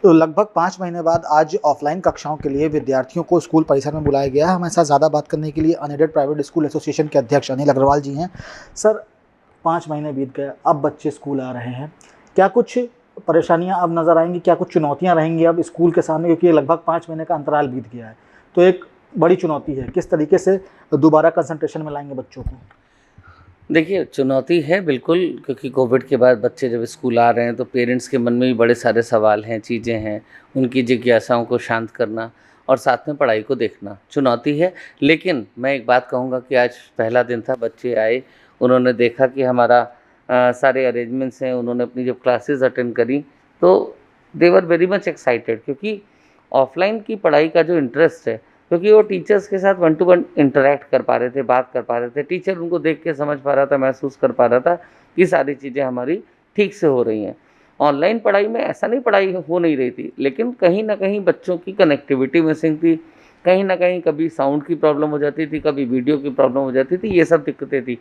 तो लगभग 5 महीने बाद आज ऑफलाइन कक्षाओं के लिए विद्यार्थियों को स्कूल परिसर में बुलाया गया है। हमारे साथ ज़्यादा बात करने के लिए अनएडेड प्राइवेट स्कूल एसोसिएशन के अध्यक्ष अनिल अग्रवाल जी हैं। सर, 5 महीने बीत गए, अब बच्चे स्कूल आ रहे हैं, क्या कुछ परेशानियां अब नज़र आएंगी, क्या कुछ चुनौतियां रहेंगी अब स्कूल के सामने, क्योंकि लगभग 5 महीने का अंतराल बीत गया है, तो एक बड़ी चुनौती है, किस तरीके से दोबारा कंसंट्रेशन में लाएंगे बच्चों को? देखिए, चुनौती है बिल्कुल, क्योंकि कोविड के बाद बच्चे जब स्कूल आ रहे हैं तो पेरेंट्स के मन में भी बड़े सारे सवाल हैं, चीज़ें हैं, उनकी जिज्ञासाओं को शांत करना और साथ में पढ़ाई को देखना चुनौती है। लेकिन मैं एक बात कहूँगा कि आज पहला दिन था, बच्चे आए, उन्होंने देखा कि हमारा सारे अरेंजमेंट्स हैं, उन्होंने अपनी जब क्लासेस अटेंड करी तो दे वर वेरी मच एक्साइटेड, क्योंकि ऑफलाइन की पढ़ाई का जो इंटरेस्ट है, क्योंकि वो टीचर्स के साथ वन टू वन इंटरेक्ट कर पा रहे थे, बात कर पा रहे थे, टीचर उनको देख के समझ पा रहा था, महसूस कर पा रहा था कि सारी चीज़ें हमारी ठीक से हो रही हैं। ऑनलाइन पढ़ाई में ऐसा नहीं, पढ़ाई हो नहीं रही थी, लेकिन कहीं न कहीं बच्चों की कनेक्टिविटी मिसिंग थी, कहीं न कहीं कभी साउंड की प्रॉब्लम हो जाती थी, कभी वीडियो की प्रॉब्लम हो जाती थी, ये सब दिक्कतें थी।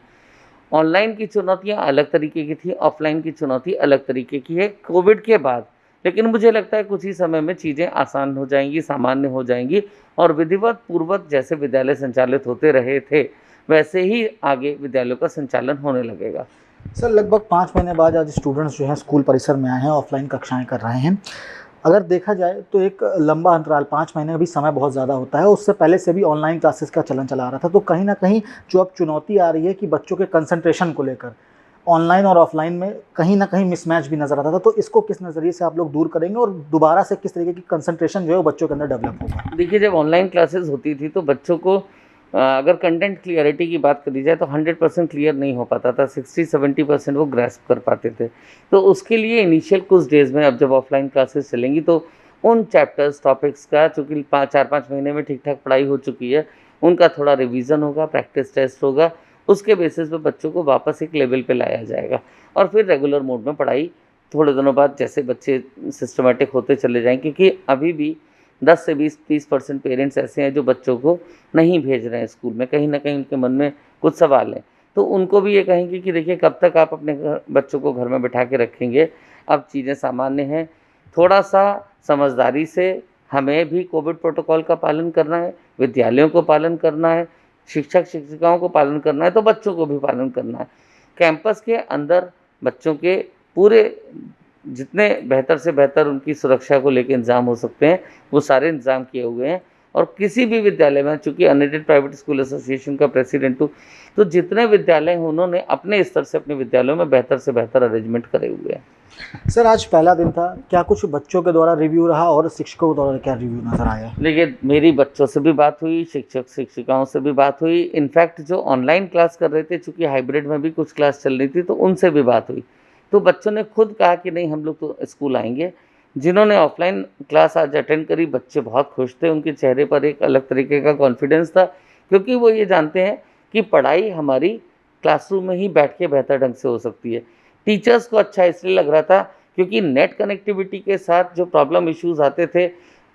ऑनलाइन की चुनौतियाँ अलग तरीके की थी, ऑफ़लाइन की चुनौती अलग तरीके की है कोविड के बाद। लेकिन मुझे लगता है कुछ ही समय में चीज़ें आसान हो जाएँगी, सामान्य हो जाएँगी और विधिवत पूर्वक जैसे विद्यालय संचालित होते रहे थे, वैसे ही आगे विद्यालयों का संचालन होने लगेगा। सर, लगभग 5 महीने बाद आज स्टूडेंट्स जो हैं स्कूल परिसर में आए हैं, ऑफलाइन कक्षाएं कर रहे हैं। अगर देखा जाए तो एक लंबा अंतराल, 5 महीने भी समय बहुत ज़्यादा होता है, उससे पहले से भी ऑनलाइन क्लासेस का चलन चला आ रहा था, तो कहीं न कहीं जो अब चुनौती आ रही है कि बच्चों के कंसंट्रेशन को लेकर ऑनलाइन और ऑफलाइन में कहीं न कहीं मिसमैच भी नज़र आता था, तो इसको किस नज़रिए से आप लोग दूर करेंगे और दोबारा से किस तरीके की कंसंट्रेशन जो है वो बच्चों के अंदर डेवलप होगा? देखिए, जब ऑनलाइन क्लासेस होती थी तो बच्चों को अगर कंटेंट क्लियरिटी की बात करी जाए तो 100% क्लियर नहीं हो पाता था, 60-70% वो ग्रैस्प कर पाते थे। तो उसके लिए इनिशियल कुछ डेज़ में, अब जब ऑफलाइन क्लासेस चलेंगी तो उन चैप्टर्स, टॉपिक्स का, चूँकि 4-5 महीने में ठीक-ठाक पढ़ाई हो चुकी है, उनका थोड़ा रिवीजन होगा, प्रैक्टिस टेस्ट होगा, उसके बेसिस पे बच्चों को वापस एक लेवल पे लाया जाएगा और फिर रेगुलर मोड में पढ़ाई थोड़े दिनों बाद जैसे बच्चे सिस्टमैटिक होते चले जाएँगे, क्योंकि अभी भी 10 से 20-30% पेरेंट्स ऐसे हैं जो बच्चों को नहीं भेज रहे हैं स्कूल में, कहीं न कहीं उनके मन में कुछ सवाल हैं। तो उनको भी ये कहेंगे कि देखिए, कब तक आप अपने बच्चों को घर में बिठा के रखेंगे, अब चीज़ें सामान्य हैं, थोड़ा-सा समझदारी से हमें भी कोविड प्रोटोकॉल का पालन करना है, विद्यालयों को पालन करना है, शिक्षक-शिक्षिकाओं को पालन करना है, तो बच्चों को भी पालन करना है। कैंपस के अंदर बच्चों के पूरे जितने बेहतर से बेहतर उनकी सुरक्षा को लेके इंतज़ाम हो सकते हैं, वो सारे इंतज़ाम किए हुए हैं और किसी भी विद्यालय में, चूँकि अनएडेड प्राइवेट स्कूल एसोसिएशन का प्रेसिडेंट हूँ, तो जितने विद्यालय हैं उन्होंने अपने स्तर से अपने विद्यालयों में बेहतर से बेहतर अरेंजमेंट करे हुए हैं। सर, आज पहला दिन था, क्या कुछ बच्चों के द्वारा रिव्यू रहा और शिक्षकों के द्वारा क्या रिव्यू नज़र आया? देखिए, मेरी बच्चों से भी बात हुई, शिक्षक-शिक्षिकाओं से भी बात हुई, इनफैक्ट जो ऑनलाइन क्लास कर रहे थे, चूँकि हाइब्रिड में भी कुछ क्लास चल रही थी, तो उनसे भी बात हुई। तो बच्चों ने खुद कहा कि नहीं, हम लोग तो स्कूल आएँगे। जिन्होंने ऑफ़लाइन क्लास आज अटेंड करी, बच्चे बहुत खुश थे, उनके चेहरे पर एक अलग तरीके का कॉन्फिडेंस था, क्योंकि वो ये जानते हैं कि पढ़ाई हमारी क्लासरूम में ही बैठ के बेहतर ढंग से हो सकती है। टीचर्स को अच्छा इसलिए लग रहा था क्योंकि नेट कनेक्टिविटी के साथ जो प्रॉब्लम इश्यूज़ आते थे,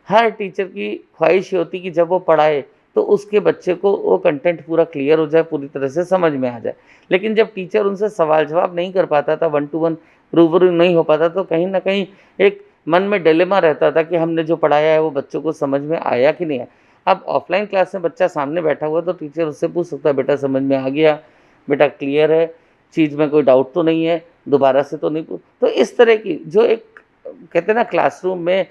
हर टीचर की ख्वाहिश ये होती कि जब वो पढ़ाए तो उसके बच्चे को वो कंटेंट पूरा क्लियर हो जाए, पूरी तरह से समझ में आ जाए। लेकिन जब टीचर उनसे सवाल जवाब नहीं कर पाता था, वन टू वन रूबरू नहीं हो पाता, तो कहीं न कहीं एक मन में डिलेमा रहता था कि हमने जो पढ़ाया है वो बच्चों को समझ में आया कि नहीं आया। अब ऑफ़लाइन क्लास में बच्चा सामने बैठा हुआ है तो टीचर उससे पूछ सकता है, बेटा समझ में आ गया? बेटा क्लियर है? चीज़ में कोई डाउट तो नहीं है? दोबारा से तो नहीं पू तो इस तरह की जो एक कहते हैं ना, क्लासरूम में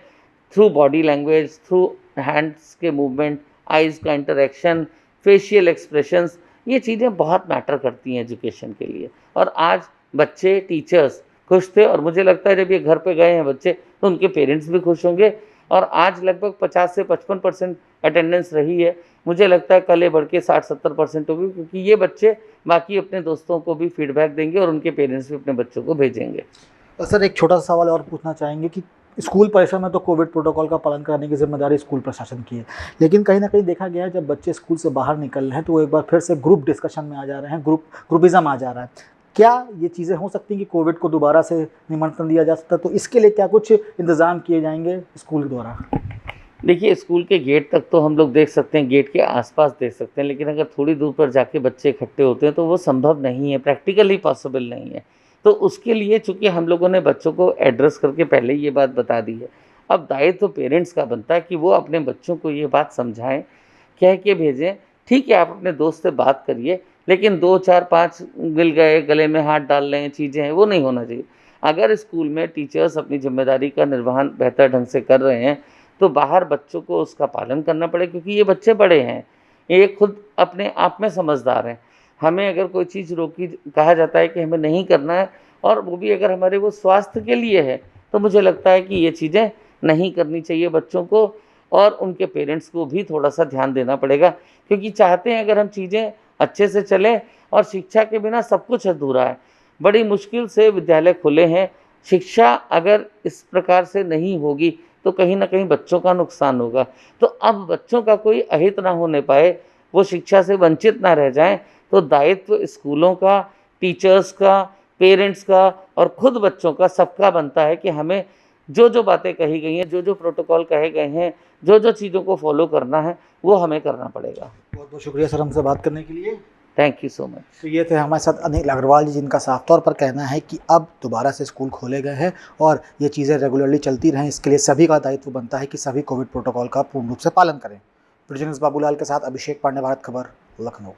through body language, through hands के मूवमेंट, आइज़ का इंटरैक्शन, फेशियल एक्सप्रेशंस, ये चीज़ें बहुत मैटर करती हैं एजुकेशन के लिए। और आज बच्चे, टीचर्स खुश थे और मुझे लगता है जब ये घर पे गए हैं बच्चे, तो उनके पेरेंट्स भी खुश होंगे और आज लगभग 50 से 55% अटेंडेंस रही है। मुझे लगता है कल ये बढ़ के 60-70% होगी, क्योंकि ये बच्चे बाकी अपने दोस्तों को भी फीडबैक देंगे और उनके पेरेंट्स भी अपने बच्चों को भेजेंगे। सर, एक छोटा सा सवाल और पूछना चाहेंगे कि स्कूल परिसर में तो कोविड प्रोटोकॉल का पालन कराने की जिम्मेदारी स्कूल प्रशासन की है, लेकिन कहीं ना कहीं देखा गया है जब बच्चे स्कूल से बाहर निकल रहे हैं तो वो एक बार फिर से ग्रुप डिस्कशन में आ जा रहे हैं, ग्रुपिज्म आ जा रहा है। क्या ये चीज़ें हो सकती हैं कि कोविड को दोबारा से निमंत्रण दिया जा सकता है, तो इसके लिए क्या कुछ इंतज़ाम किए जाएंगे स्कूल द्वारा? देखिए, स्कूल के गेट तक तो हम लोग देख सकते हैं, गेट के आसपास देख सकते हैं, लेकिन अगर थोड़ी दूर पर जाके बच्चे इकट्ठे होते हैं तो वो संभव नहीं है, प्रैक्टिकली पॉसिबल नहीं है। तो उसके लिए चूँकि हम लोगों ने बच्चों को एड्रेस करके पहले ही ये बात बता दी है, अब दायित्व पेरेंट्स का बनता है कि वो अपने बच्चों को ये बात समझाएँ, कह के भेजें। ठीक है, आप अपने दोस्त से बात करिए, लेकिन 2, 4, 5 मिल गए, गले में हाथ डाल रहे हैं, चीज़ें हैं, वो नहीं होना चाहिए। अगर स्कूल में टीचर्स अपनी ज़िम्मेदारी का निर्वहन बेहतर ढंग से कर रहे हैं, तो बाहर बच्चों को उसका पालन करना पड़ेगा, क्योंकि ये बच्चे बड़े हैं, ये खुद अपने आप में समझदार हैं। हमें अगर कोई चीज़ रोकी कहा जाता है कि हमें नहीं करना है, और वो भी अगर हमारे वो स्वास्थ्य के लिए है, तो मुझे लगता है कि ये चीज़ें नहीं करनी चाहिए बच्चों को, और उनके पेरेंट्स को भी थोड़ा-सा ध्यान देना पड़ेगा, क्योंकि चाहते हैं अगर हम चीज़ें अच्छे से चलें, और शिक्षा के बिना सब कुछ अधूरा है। बड़ी मुश्किल से विद्यालय खुले हैं, शिक्षा अगर इस प्रकार से नहीं होगी, तो कहीं न कहीं बच्चों का नुकसान होगा। तो अब बच्चों का कोई अहित ना होने पाए, वो शिक्षा से वंचित ना रह जाएँ, तो दायित्व स्कूलों का, टीचर्स का, पेरेंट्स का और खुद बच्चों का, सबका बनता है कि हमें जो-जो बातें कही गई हैं, जो-जो प्रोटोकॉल कहे गए हैं, जो-जो चीज़ों को फ़ॉलो करना है, वो हमें करना पड़ेगा। बहुत-बहुत शुक्रिया सर हमसे बात करने के लिए। Thank you so much. तो ये थे हमारे साथ अनिल अग्रवाल जी, जिनका साफ तौर पर कहना है कि अब दोबारा से स्कूल खोले गए हैं और ये चीज़ें रेगुलरली चलती रहें, इसके लिए सभी का दायित्व बनता है कि सभी कोविड प्रोटोकॉल का पूर्ण रूप से पालन करें। प्रेजेंस बाबूलाल के साथ अभिषेक पांडे, भारत खबर, लखनऊ।